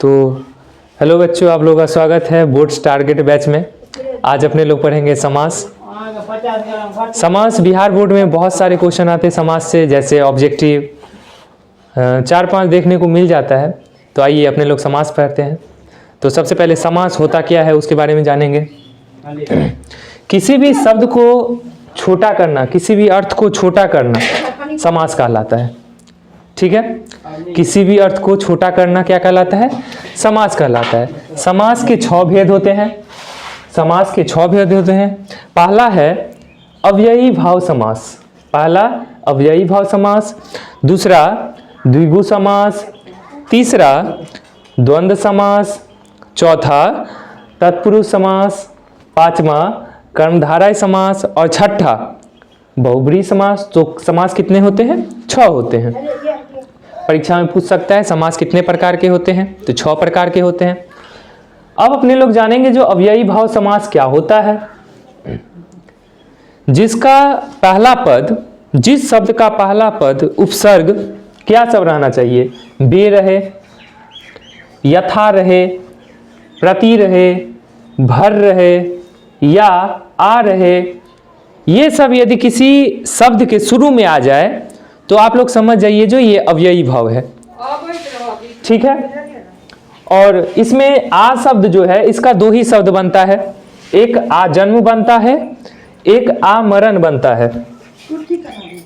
तो हेलो बच्चों, आप लोगों का स्वागत है बोर्ड्स टारगेट बैच में। आज अपने लोग पढ़ेंगे समास। समास बिहार बोर्ड में बहुत सारे क्वेश्चन आते हैं समास से, जैसे ऑब्जेक्टिव 4-5 देखने को मिल जाता है। तो आइए अपने लोग समास पढ़ते हैं। तो सबसे पहले समास होता क्या है उसके बारे में जानेंगे। किसी भी शब्द को छोटा करना, किसी भी अर्थ को छोटा करना समास कहलाता है। ठीक है, किसी भी अर्थ को छोटा करना क्या कहलाता है? समास कहलाता है। समास के 6 भेद होते हैं। समास के 6 भेद होते हैं। पहला है अव्ययी भाव समास। पहला अव्ययी भाव समास, दूसरा द्विगु समास, तीसरा द्वंद्व समास, चौथा तत्पुरुष समास, पांचवा कर्मधारय समास और छठा बहुब्रीहि समास। तो समास कितने होते हैं? 6 होते हैं। परीक्षा में पूछ सकता है समास कितने प्रकार के होते हैं, तो 6 प्रकार के होते हैं। अब अपने लोग जानेंगे जो अव्ययी भाव समास क्या होता है। जिसका पहला पद, जिस शब्द का पहला पद उपसर्ग क्या सब रहना चाहिए? बे रहे, यथा रहे, प्रति रहे, भर रहे या आ रहे, ये सब यदि किसी शब्द के शुरू में आ जाए तो आप लोग समझ जाइए जो ये अव्ययी भाव है। ठीक है, और इसमें आ शब्द जो है इसका 2 ही शब्द बनता है। एक आ जन्म बनता है, एक आ मरण बनता है।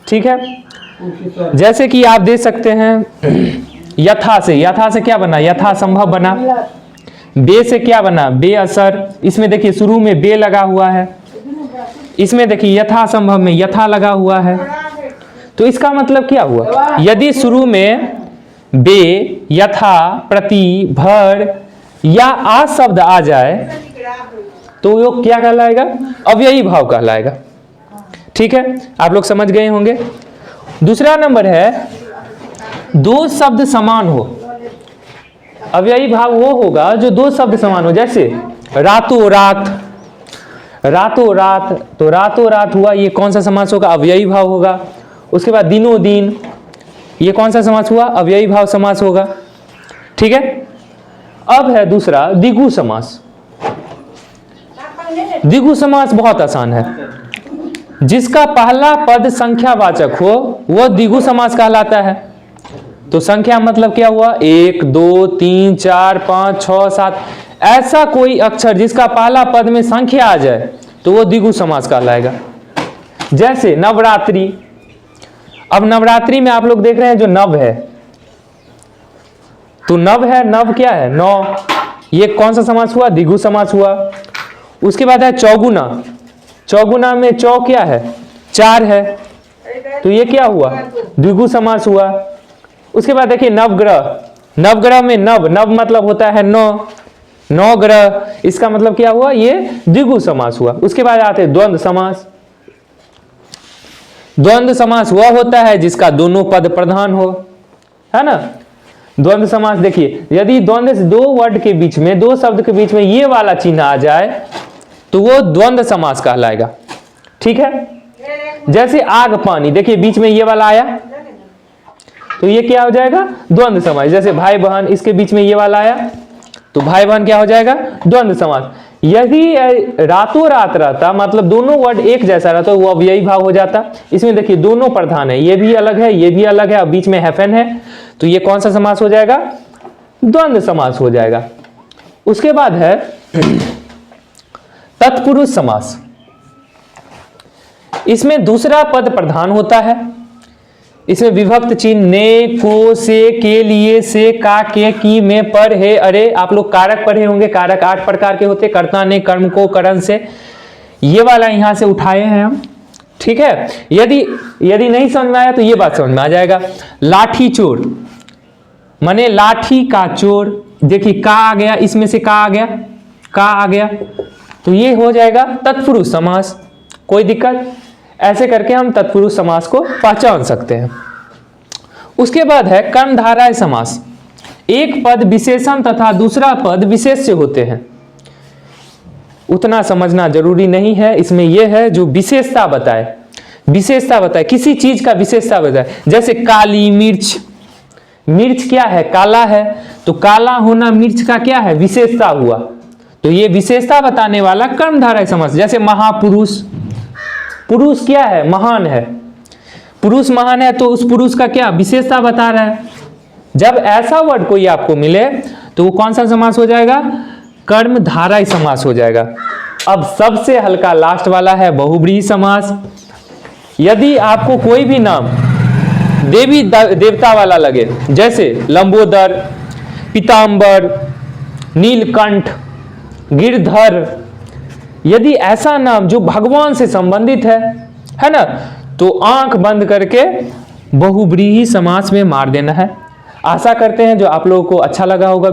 ठीक है, जैसे कि आप देख सकते हैं यथा से क्या बना? यथा संभव बना। बे से क्या बना? बे असर। इसमें देखिए शुरू में बे लगा हुआ है। इसमें देखिए यथा संभव में यथा लगा हुआ है। तो इसका मतलब क्या हुआ? यदि शुरू में बे, यथा, प्रति, भर या आ शब्द आ जाए तो वो क्या कहलाएगा? अव्ययी भाव कहलाएगा। ठीक है, आप लोग समझ गए होंगे। दूसरा नंबर है 2 शब्द समान हो। अव्ययी भाव वो होगा जो 2 शब्द समान हो। जैसे रातों रात, रातों रात, तो रातों रात हुआ, ये कौन सा समास होगा? अव्ययी भाव होगा। उसके बाद दिनों दिन, ये कौन सा समास हुआ? अव्ययी भाव समास होगा। ठीक है, अब है दूसरा द्विगु समास। द्विगु समास बहुत आसान है। जिसका पहला पद संख्यावाचक हो वह द्विगु समास कहलाता है। तो संख्या मतलब क्या हुआ? 1, 2, 3, 4, 5, 6, 7, ऐसा कोई अक्षर जिसका पहला पद में संख्या आ जाए तो वो द्विगु समास कहलाएगा। जैसे नवरात्रि। अब नवरात्रि में आप लोग देख रहे हैं जो नव है, तो नव है, नव क्या है? 9। ये कौन सा समास हुआ? द्विगु समास हुआ। उसके बाद है चौगुना। चौगुना में चौ क्या है? 4 है, तो ये क्या हुआ? द्विगु समास हुआ। उसके बाद देखिए नवग्रह। नवग्रह में नव, नव मतलब होता है 9, 9 ग्रह, इसका मतलब क्या हुआ? ये द्विगु समास हुआ। उसके बाद आते हैं द्वंद्व समास। द्वंद्व समास वह होता है जिसका दोनों पद प्रधान हो, है ना। द्वंद्व समास देखिए, यदि द्वंद्व से 2 वर्ड के बीच में, 2 शब्द के बीच में ये वाला चिन्ह आ जाए तो वो द्वंद्व समास कहलाएगा। ठीक है, जैसे आग पानी, देखिए बीच में ये वाला आया तो ये क्या हो जाएगा? द्वंद्व समास। जैसे भाई बहन, इसके बीच में ये वाला आया तो भाई बहन क्या हो जाएगा? द्वंद्व समास। यदि रातों रात रहता, मतलब दोनों वर्ड एक जैसा रहता, वो अव्ययी भाव हो जाता। इसमें देखिए दोनों प्रधान है, ये भी अलग है, ये भी अलग है, और बीच में हैफन है, तो ये कौन सा समास हो जाएगा? द्वंद्व समास हो जाएगा। उसके बाद है तत्पुरुष समास। इसमें दूसरा पद प्रधान होता है। इसमें विभक्त चिन्ह ने, को, से, के, लिए, से, का, के, की, में, पर, है, अरे, आप लोग कारक पढ़े होंगे। कारक 8 प्रकार के होते। कर्ता ने, कर्म को, करण से, ये वाला यहां से उठाए हैं हम। ठीक है, यदि नहीं समझ में आया तो ये बात समझ में आ जाएगा। लाठी चोर माने लाठी का चोर। देखिए का आ गया, इसमें से का आ गया, का आ गया, तो ये हो जाएगा तत्पुरुष समास। कोई दिक्कत? ऐसे करके हम तत्पुरुष समास को पहचान सकते हैं। उसके बाद है कर्मधारय समास। एक पद विशेषण तथा दूसरा पद विशेष्य होते हैं। उतना समझना जरूरी नहीं है। इसमें यह है जो विशेषता बताए, विशेषता बताए, किसी चीज का विशेषता बताए। जैसे काली मिर्च, मिर्च क्या है? काला है। तो काला होना मिर्च का क्या है? विशेषता हुआ। तो ये विशेषता बताने वाला कर्मधारय समास। जैसे महापुरुष, पुरुष क्या है? महान है। पुरुष महान है तो उस पुरुष का क्या? विशेषता बता रहा है। जब ऐसा वर्ड कोई आपको मिले तो वो कौन सा समास हो जाएगा? कर्मधारय समास हो जाएगा। अब सबसे हल्का लास्ट वाला है बहुव्रीहि समास। यदि आपको कोई भी नाम देवी देवता वाला लगे, जैसे लंबोदर, पीताम्बर, नीलकंठ, गिरधर, यदि ऐसा नाम जो भगवान से संबंधित है ना, तो आंख बंद करके बहुव्रीहि समास में मार देना है। आशा करते हैं जो आप लोगों को अच्छा लगा होगा।